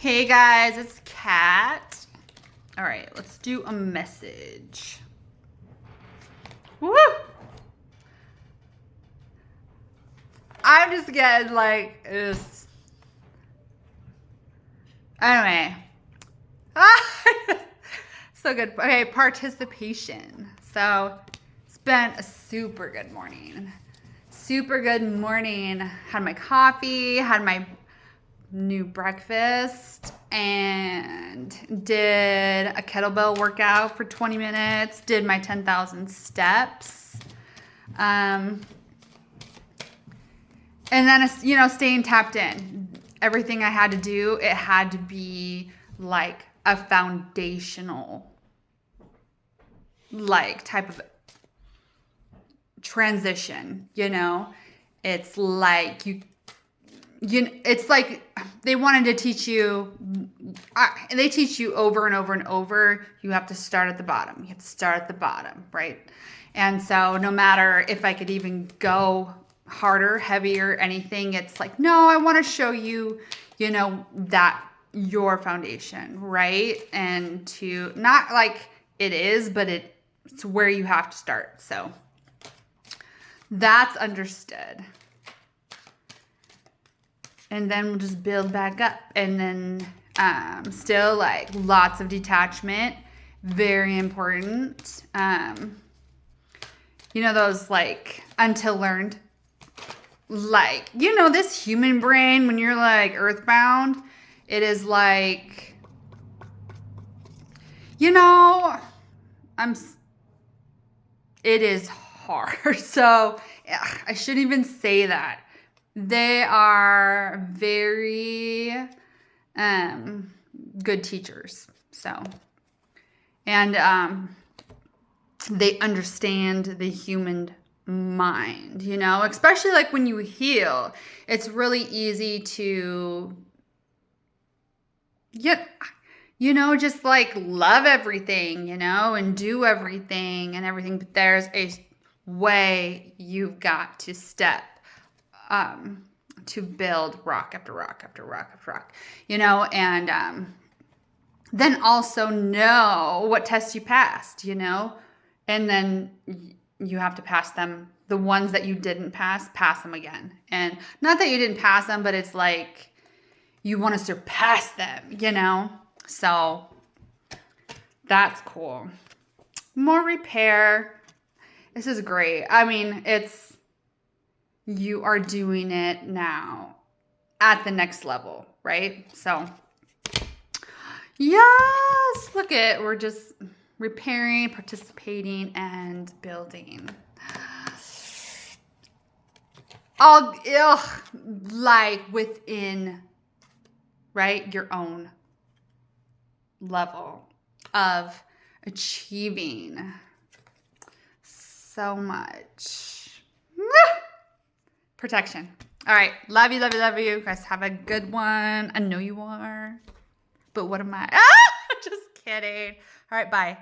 Hey guys, it's Kat. All right, let's do a message. Woo! I'm just getting like this. Anyway. So good. Okay, participation. So it's been a super good morning. Super good morning. Had my coffee, had my new breakfast, and did a kettlebell workout for 20 minutes. Did my 10,000 steps. And then, staying tapped in. Everything I had to do, it had to be like a foundational, like type of transition, It's like it's like they wanted to teach you, they teach you over and over and over, you have to start at the bottom. You have to start at the bottom, right? And so no matter if I could even go harder, heavier, anything, it's like, no, I want to show you, that your foundation, right? And to not like it is, but it's where you have to start. So that's understood. And then we'll just build back up. And then still like lots of detachment, very important. Those like until learned, like, this human brain, when you're like earthbound, it is like, it is hard. So I shouldn't even say that. They are very good teachers. So, and they understand the human mind, especially like when you heal, it's really easy to just like love everything, and do everything and everything. But there's a way you've got to step to build rock after rock after rock after rock, and then also know what tests you passed, and then you have to pass them. The ones that you didn't pass them again. And not that you didn't pass them, but it's like you want to surpass them, So that's cool. More repair. This is great. I mean, you are doing it now at the next level, right? So, yes, we're just repairing, participating, and building. Like within, right, your own level of achieving so much. Protection. All right. Love you, love you, love you. Guys, have a good one. I know you are. But what am I? Just kidding. All right. Bye.